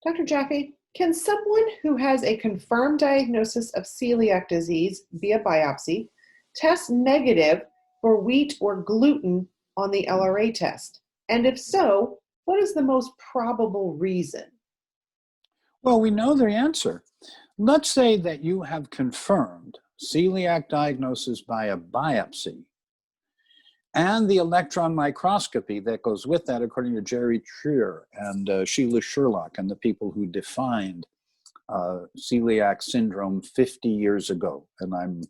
Dr. Jaffe, can someone who has a confirmed diagnosis of celiac disease via biopsy test negative for wheat or gluten on the LRA test? And if so, what is the most probable reason? Well, we know the answer. Let's say that you have confirmed celiac diagnosis by a biopsy and the electron microscopy that goes with that, according to Jerry Trier and Sheila Sherlock and the people who defined celiac syndrome 50 years ago. And I'm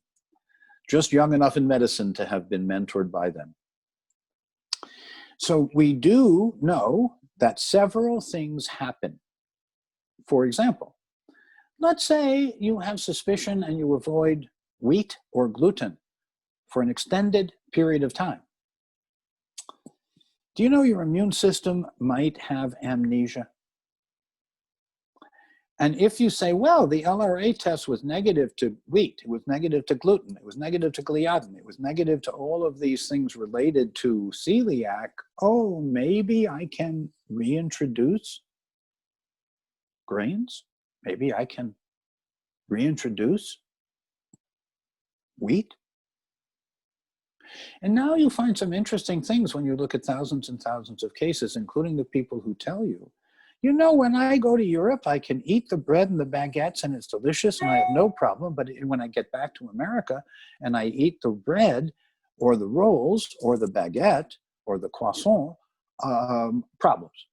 just young enough in medicine to have been mentored by them. So we do know that several things happen. For example, let's say you have suspicion and you avoid wheat or gluten for an extended period of time. Do you know your immune system might have amnesia? And if you say, well, the LRA test was negative to wheat, it was negative to gluten, it was negative to gliadin, it was negative to all of these things related to celiac, oh, maybe I can reintroduce grains? Maybe I can reintroduce wheat? And now you find some interesting things when you look at thousands and thousands of cases, including the people who tell you, you know, when I go to Europe, I can eat the bread and the baguettes and it's delicious and I have no problem. But when I get back to America and I eat the bread or the rolls or the baguette or the croissant, problems.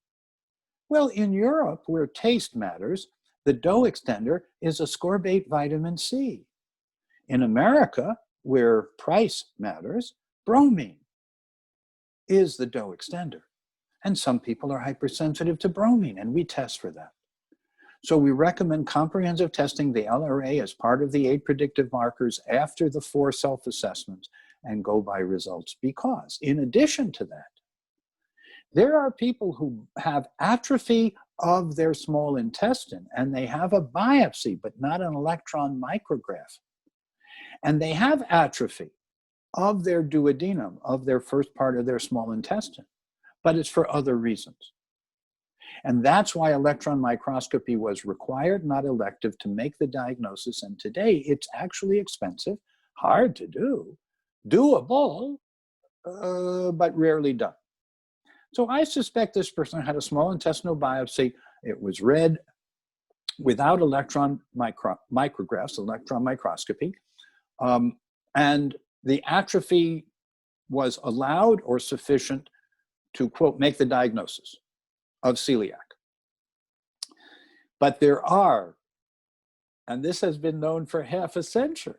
Well, in Europe, where taste matters, the dough extender is ascorbate vitamin C. In America, where price matters, bromine is the dough extender. And some people are hypersensitive to bromine, and we test for that. So we recommend comprehensive testing the LRA as part of the 8 predictive markers after the 4 self-assessments and go by results. Because in addition to that, there are people who have atrophy of their small intestine and they have a biopsy, but not an electron micrograph. And they have atrophy of their duodenum, of their first part of their small intestine, but it's for other reasons. And that's why electron microscopy was required, not elective, to make the diagnosis. And today it's actually expensive, hard to do, doable, but rarely done. So I suspect this person had a small intestinal biopsy. It was read without electron micrographs, electron microscopy. And the atrophy was allowed or sufficient to, quote, make the diagnosis of celiac. But there are, and this has been known for half a century,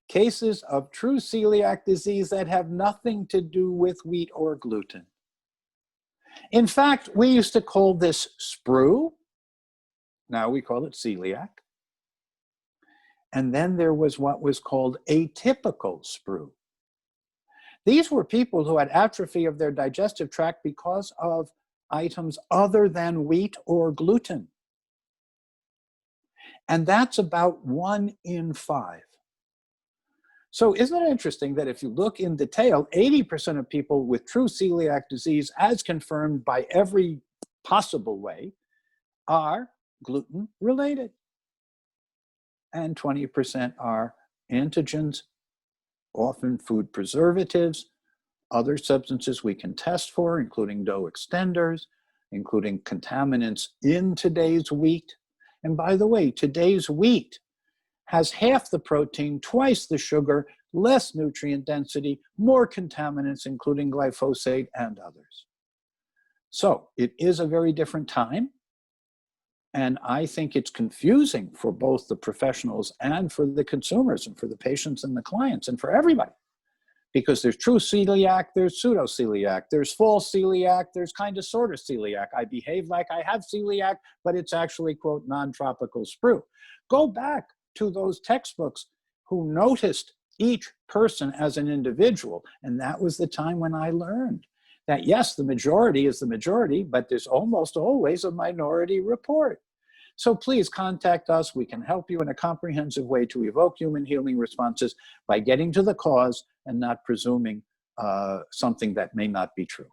cases of true celiac disease that have nothing to do with wheat or gluten. In fact, we used to call this sprue. Now we call it celiac. And then there was what was called atypical sprue. These were people who had atrophy of their digestive tract because of items other than wheat or gluten. And that's about 1 in 5. So isn't it interesting that if you look in detail, 80% of people with true celiac disease, as confirmed by every possible way, are gluten related. And 20% are antigens, often food preservatives, other substances we can test for, including dough extenders, including contaminants in today's wheat. And by the way, today's wheat has half the protein, twice the sugar, less nutrient density, more contaminants, including glyphosate and others. So it is a very different time. And I think it's confusing for both the professionals and for the consumers and for the patients and the clients and for everybody. Because there's true celiac, there's pseudo-celiac, there's false celiac, there's kind of sort of celiac. I behave like I have celiac, but it's actually, quote, non-tropical sprue. Go back to those textbooks who noticed each person as an individual. And that was the time when I learned that, yes, the majority is the majority, but there's almost always a minority report. So please contact us. We can help you in a comprehensive way to evoke human healing responses by getting to the cause and not presuming something that may not be true.